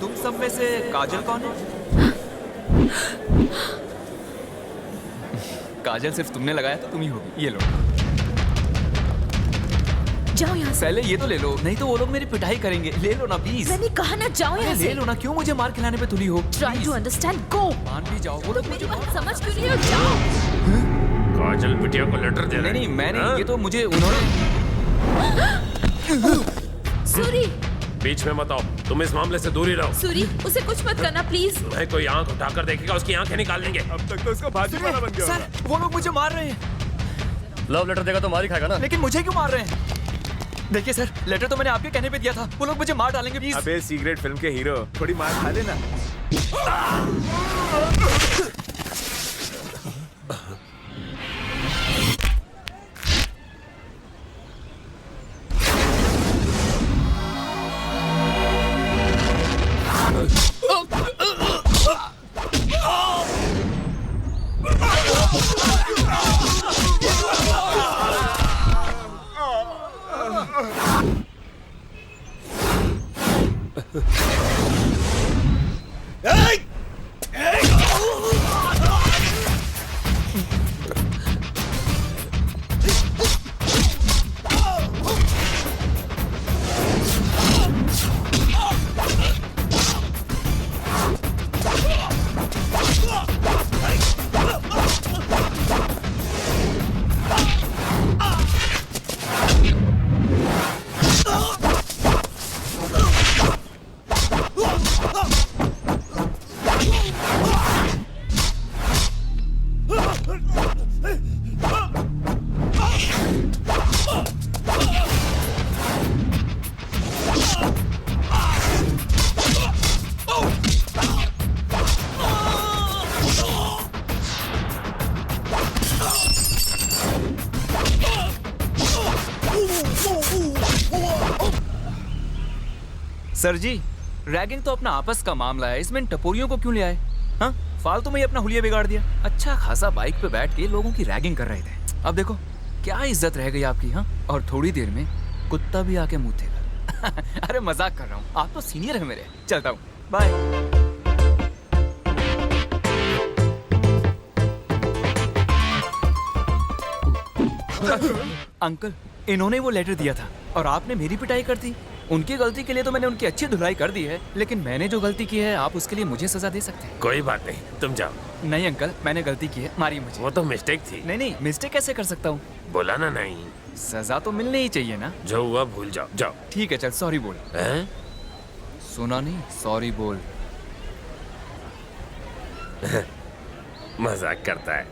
तुम सब में से काजल कौन है? काजल सिर्फ तुमने लगाया तो तुम ही होगी। ये लो। जाओ यहाँ से। पहले ये तो ले लो, नहीं तो वो लोग मेरी पिटाई करेंगे। ले लो ना प्लीज। मैंने कहा ना जाओ यहाँ ले से। लो ना, क्यों मुझे मार खिलाने पे तुली हो? ट्राई टू अंडरस्टैंड, गो। मान भी जाओ, वो लोग मेरी बात समझ क्यों नहीं हो? जाओ। काजल बिटिया को लेटर दे रहे। नहीं, मैंने ये तो मुझे उन्होंने। सूरी, बीच में मत आओ, तुम इस मामले से दूर ही रहो। सूरी, उसे कुछ मत करना प्लीज। मैं कोई आंख उठाकर देखेगा उसकी आंखें निकाल देंगे। अब तक तो उसका भाजी वाला बन गया। सर, वो लोग मुझे मार रहे हैं। लव लेटर देगा तो मार ही खाएगा ना। लेकिन मुझे क्यों मार रहे हैं? देखिए सर, लेटर तो मैंने आपके कहने पे दिया था। वो लोग मुझे मार डालेंगे प्लीज। अबे सीक्रेट फिल्म के हीरो, थोड़ी मार खा लेना। सर जी, रैगिंग तो अपना आपस का मामला है, इसमें इन टपोरियों को क्यों ले आए? हाँ, फालतू में ही अपना हुलिया बिगाड़ दिया। अच्छा खासा बाइक पे बैठ के लोगों की रैगिंग कर रहे थे। अब देखो क्या इज्जत रह गई आपकी। हाँ, और थोड़ी देर में कुत्ता भी आके मुतेगा। अरे मजाक कर रहा हूँ, आप तो सीनियर है मेरे। चलता हूँ, बाय। अंकल, इन्होंने वो लेटर दिया था और आपने मेरी पिटाई कर दी। उनकी गलती के लिए तो मैंने उनकी अच्छी धुलाई कर दी है, लेकिन मैंने जो गलती की है आप उसके लिए मुझे सजा दे सकते हैं। कोई बात नहीं, तुम जाओ। नहीं अंकल, मैंने गलती की है, मारिए मुझे। वो तो मिस्टेक थी। नहीं, मिस्टेक कैसे कर सकता हूँ? बोला ना नहीं। सजा तो मिलनी ही चाहिए ना। जो हुआ भूल जाओ, जाओ। ठीक है, चल सॉरी बोल। हैं? सुना नहीं? सॉरी बोल। मजाक करता है।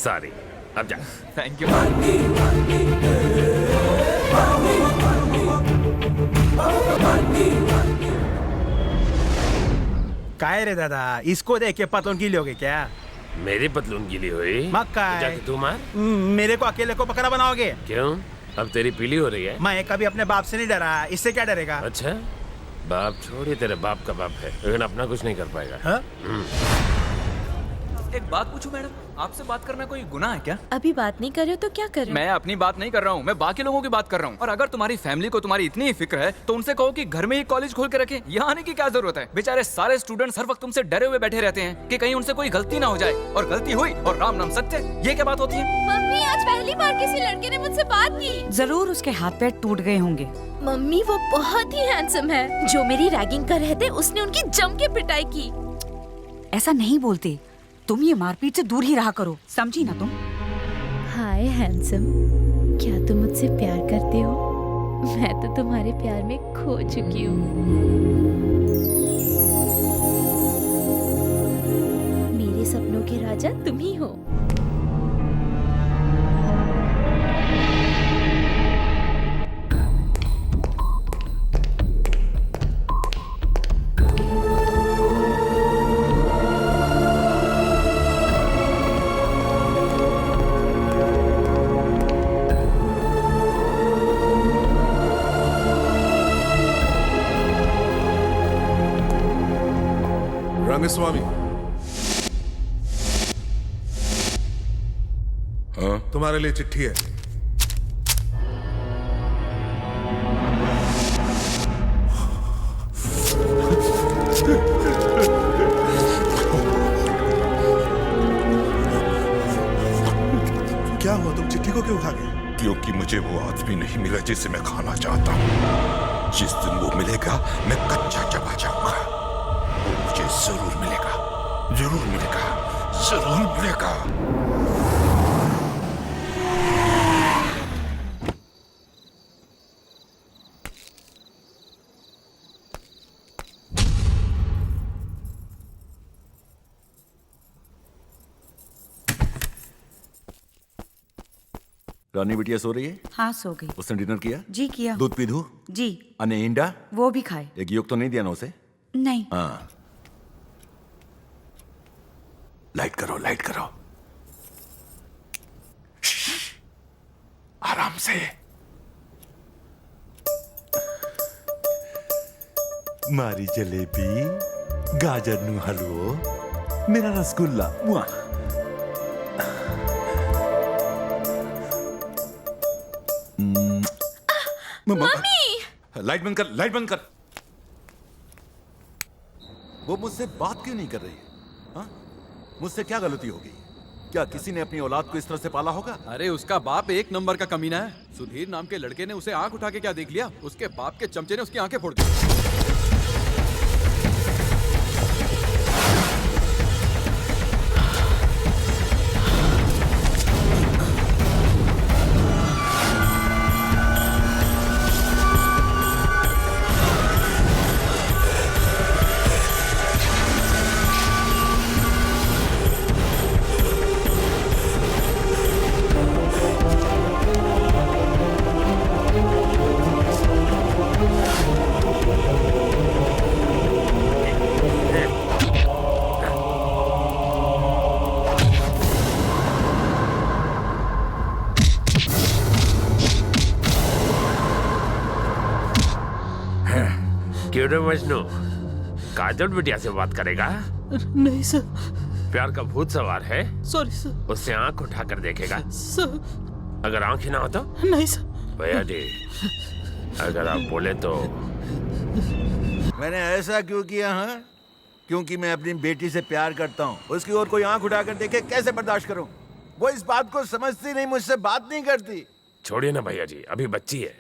सॉरी, अब जा। Thank you. काय रे दादा, इसको देख के पतलून गीली हो गई क्या? मेरी पतलून गीली हुई? मक्का है। जाके तू मार। मेरे को अकेले को बकरा बनाओगे? क्यों? अब तेरी पीली हो रही है? मैं कभी अपने बाप से नहीं डरा, इससे क्या डरेगा? अच्छा, बाप छोड़िए, तेरे बाप का बाप है, लेकिन अपना कुछ नहीं कर पाएगा। हाँ? एक बात पूछूं मैडम, आपसे बात करना कोई गुनाह है क्या? अभी बात नहीं कर रहे हो तो क्या कर रहे हो? मैं अपनी बात नहीं कर रहा हूँ, मैं बाकी लोगों की बात कर रहा हूँ। और अगर तुम्हारी फैमिली को तुम्हारी इतनी ही फिक्र है तो उनसे कहो कि घर में ही कॉलेज खोल के रखें। यहाँ आने की क्या जरूरत है? बेचारे सारे स्टूडेंट्स हर वक्त तुमसे डरे हुए बैठे रहते हैं कि कहीं उनसे कोई गलती ना हो जाए, और गलती हुई और राम नाम सत्य। ये क्या बात होती है? मम्मी, आज पहली बार किसी लड़के ने मुझसे बात की। जरूर उसके हाथ पैर टूट गए होंगे। मम्मी, वो बहुत ही हैंडसम है। जो मेरी रैगिंग कर रहे थे उसने उनकी जम के पिटाई की। ऐसा नहीं बोलते, तुम ये मारपीट से दूर ही रहा करो, समझी ना तुम? हाय हैंडसम, क्या तुम मुझसे प्यार करते हो? मैं तो तुम्हारे प्यार में खो चुकी हूँ। मेरे सपनों के राजा तुम ही हो। रंगस्वामी, हाँ, तुम्हारे लिए चिट्ठी है। क्यों खा गए? क्योंकि मुझे वो आदमी नहीं मिला जिसे मैं खाना चाहता हूँ। जिस दिन वो मिलेगा मैं कच्चा चबा जाऊंगा। वो मुझे जरूर मिलेगा, जरूर मिलेगा, जरूर मिलेगा। रानी बिटिया सो रही है? हाँ सो गई। उसने डिनर किया? जी किया। दूध पी दूं? जी। अने इंडा? वो भी खाए। एक योग तो नहीं दिया ना उसे? नहीं। हाँ। लाइट करो, लाइट करो। आराम से। मारी जलेबी, गाजर नु हलवो, मेरा रसगुल्ला। मुआ। मम्मी! लाइट बंद कर, लाइट बंद कर। वो मुझसे बात क्यों नहीं कर रही है? हाँ? मुझसे क्या गलती होगी? क्या किसी ने अपनी औलाद को इस तरह से पाला होगा? अरे उसका बाप एक नंबर का कमीना है। सुधीर नाम के लड़के ने उसे आंख उठा के क्या देख लिया? उसके बाप के चमचे ने उसकी आंखें फोड़ दी। क्यों रे मजनू, काजल बिटिया से बात करेगा? नहीं सर। प्यार का भूत सवार है। Sorry sir. उससे आंख उठाकर देखेगा। सर। अगर आंख ही ना हो तो? नहीं सर। भैया जी, अगर आप बोले तो। मैंने ऐसा क्यों किया? हाँ, क्योंकि मैं अपनी बेटी से प्यार करता हूँ। उसकी ओर कोई आंख उठाकर देखे कैसे बर्दाश्त करूँ? वो इस बात को समझती नहीं, मुझसे बात नहीं करती। छोड़िए ना भैया जी, अभी बच्ची है।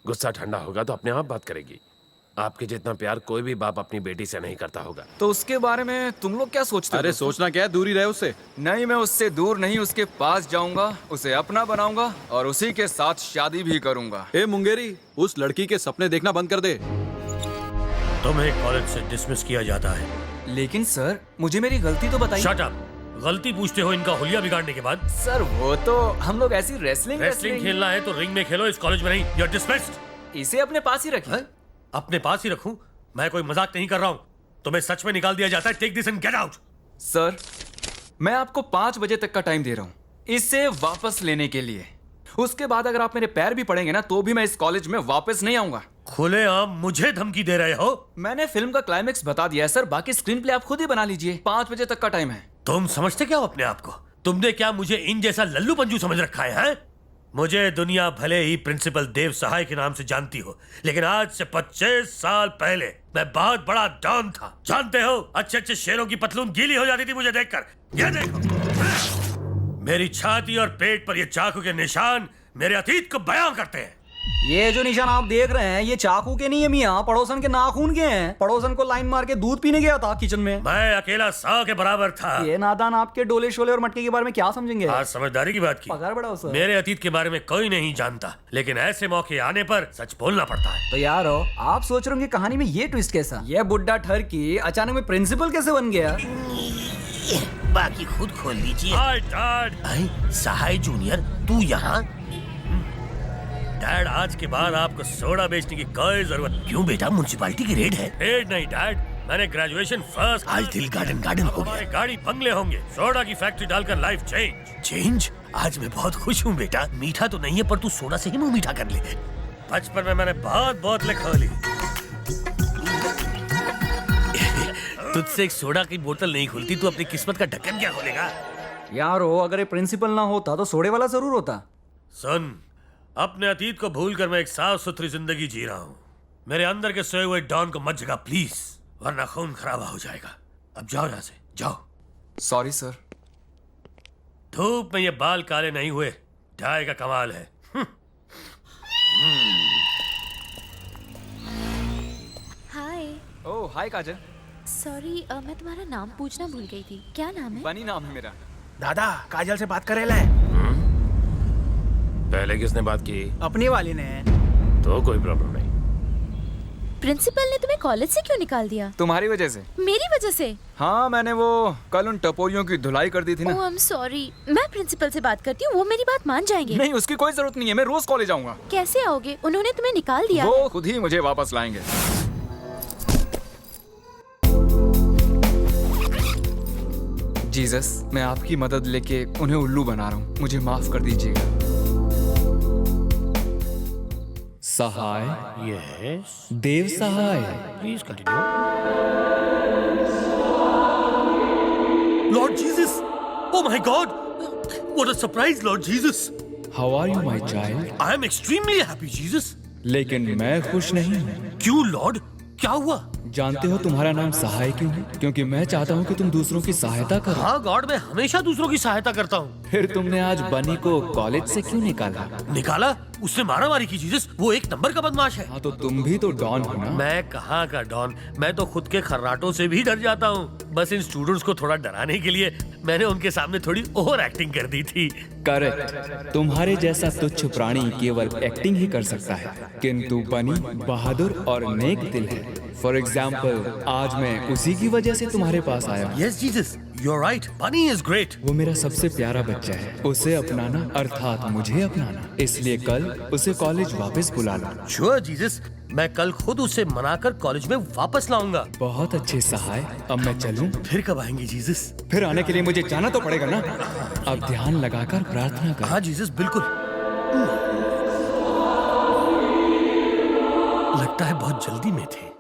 गुस्सा ठंडा होगा तो अपने आप बात करेगी। आपके जितना प्यार कोई भी बाप अपनी बेटी से नहीं करता होगा। तो उसके बारे में तुम लोग क्या सोचते हो? अरे सोचना क्या है, दूर ही रहे उससे। नहीं, मैं उससे दूर नहीं, उसके पास जाऊंगा, उसे अपना बनाऊंगा और उसी के साथ शादी भी करूंगा। ए मुंगेरी, उस लड़की के सपने देखना बंद कर दे। तुम्हें कॉलेज से डिसमिस किया जाता है। लेकिन सर, मुझे मेरी गलती तो बताइए। Shut up. गलती पूछते हो इनका हुलिया बिगाड़ने के बाद? सर वो तो हम लोग ऐसी रेसलिंग खेलना है तो रिंग में खेलो, इस कॉलेज में नहीं। You are dismissed. इसे अपने पास ही रखिए। अपने पास ही रखूं? मैं कोई मजाक नहीं कर रहा हूं। तुम्हें सच में निकाल दिया जाता है। Take this and get out. Sir, मैं आपको 5 बजे तक का टाइम दे रहा हूं इसे वापस लेने के लिए। उसके बाद अगर आप मेरे पैर भी पड़ेंगे ना तो भी मैं इस कॉलेज में वापस नहीं आऊंगा। खुलेआम मुझे धमकी दे रहे हो? मैंने फिल्म का क्लाइमेक्स बता दिया है सर, बाकी स्क्रीन प्ले आप खुद ही बना लीजिए। 5 बजे तक का टाइम है। तुम समझते क्या हो अपने आप को? तुमने क्या मुझे इन जैसा लल्लू पंजू समझ रखा है, हैं? मुझे दुनिया भले ही प्रिंसिपल देव सहाय के नाम से जानती हो, लेकिन आज से 25 साल पहले मैं बहुत बड़ा डॉन था। जानते हो, अच्छे अच्छे शेरों की पतलून गीली हो जाती थी मुझे देखकर। ये देखो, मेरी छाती और पेट पर ये चाकू के निशान मेरे अतीत को बयां करते हैं। ये जो निशान आप देख रहे हैं ये चाकू के नहीं है मियाँ, पड़ोसन के नाखून के हैं। पड़ोसन को लाइन मार के दूध पीने गया था किचन में। मैं अकेला 100 के बराबर था। ये नादान आपके डोले शोले और मटके के बारे में क्या समझेंगे? आज समझदारी की बात की। पगार बढ़ाओ सर। मेरे अतीत के बारे में कोई नहीं जानता, लेकिन ऐसे मौके आने पर सच बोलना पड़ता है। तो यार हो, आप सोच रहे होंगे कहानी में ये ट्विस्ट कैसा? ये बुड्ढा ठर की अचानक में प्रिंसिपल कैसे बन गया? बाकी खुद खोल लीजिए। सहाय जूनियर, तू यहाँ? डैड, आज के बाद आपको सोडा बेचने की कोई जरूरत। क्यों बेटा, म्युनिसिपैलिटी की रेड है? रेड नहीं डैड, मैंने ग्रेजुएशन फर्स्ट। आज दिल गार्डन गार्डन हो गया। गाड़ी बंगले होंगे, सोडा की फैक्ट्री डालकर लाइफ चेंज। चेंज? आज मैं बहुत खुश हूँ बेटा। मीठा तो नहीं है पर तू सोडा से ही मुंह मीठा कर ले। बचपन में मैंने बहुत बोतलें खोली। तुझसे एक सोडा की बोतल नहीं खुलती, तू अपनी किस्मत का ढक्कन क्या खोलेगा? यार हो, अगर ये प्रिंसिपल ना होता तो सोडे वाला जरूर होता। सुन, अपने अतीत को भूलकर मैं एक साफ सुथरी जिंदगी जी रहा हूँ। मेरे अंदर के सोए हुए डॉन को मत जगा प्लीज, वरना खून खराबा हो जाएगा। अब जाओ यहाँ से, जाओ। Sorry sir. धूप में ये बाल काले नहीं हुए, मिठाई का कमाल है। हाय। ओह हाय काजल। सॉरी, मैं तुम्हारा नाम पूछना भूल गई थी। क्या नाम है? बनी नाम है मेरा। दादा काजल से बात करे ले। पहले किसने बात की? अपनी वाली ने। तो कोई प्रॉब्लम नहीं। प्रिंसिपल ने तुम्हें कॉलेज से क्यों निकाल दिया? तुम्हारी वजह से। मेरी वजह से? हाँ, मैंने वो कल उन टपोरियों की धुलाई कर दी थी ना। ओह, आई एम सॉरी। मैं प्रिंसिपल से बात करती हूँ, वो मेरी बात मान जाएंगे। नहीं, उसकी कोई जरूरत नहीं है, मैं रोज कॉलेज आऊंगा। कैसे आओगे? उन्होंने तुम्हें निकाल दिया। वो खुद ही मुझे वापस लाएंगे। जीसस, मैं आपकी मदद लेके उन्हें उल्लू बना रहा हूँ, मुझे माफ कर दीजिएगा। Sahay. Yes, Dev Sahay. Please continue. Lord Jesus, oh my God, what a surprise Lord Jesus. How are you my child? I am extremely happy Jesus. लेकिन मैं खुश नहीं हूँ। क्यों लॉर्ड, क्या हुआ? जानते हो तुम्हारा नाम सहाय क्यों है? क्योंकि मैं चाहता हूँ कि तुम दूसरों की सहायता करो। हाँ गॉड, मैं हमेशा दूसरों की सहायता करता हूँ। फिर तुमने आज बनी को कॉलेज से क्यों निकाला? निकाला? उसने मारामारी की जीसस, वो एक नंबर का बदमाश है। हाँ, तो तुम भी तो डॉन हो ना। मैं कहाँ का डॉन, मैं तो खुद के खर्राटों से भी डर जाता हूँ। बस इन स्टूडेंट्स को थोड़ा डराने के लिए मैंने उनके सामने थोड़ी ओवर एक्टिंग कर दी थी। करेक्ट। तुम्हारे जैसा तुच्छ प्राणी केवल एक्टिंग ही कर सकता है, किंतु बनी बहादुर और नेक दिल है। फॉर एग्जाम्पल, आज मैं उसी की वजह से तुम्हारे पास आया हूँ। Yes Jesus, you are right, bunny is great. वो मेरा सबसे प्यारा बच्चा है, उसे अपनाना अर्थात मुझे अपनाना। इसलिए कल उसे कॉलेज वापस बुला लो। श्योर जीसस, मैं कल खुद उसे मनाकर कॉलेज में वापस लाऊंगा। बहुत अच्छे सहाय। अब मैं चलूं? फिर कब आएंगे जीसस? फिर आने के लिए मुझे जाना तो पड़ेगा ना। अब ध्यान लगाकर प्रार्थना कर। हाँ जीसस, बिल्कुल। लगता है बहुत जल्दी में थे।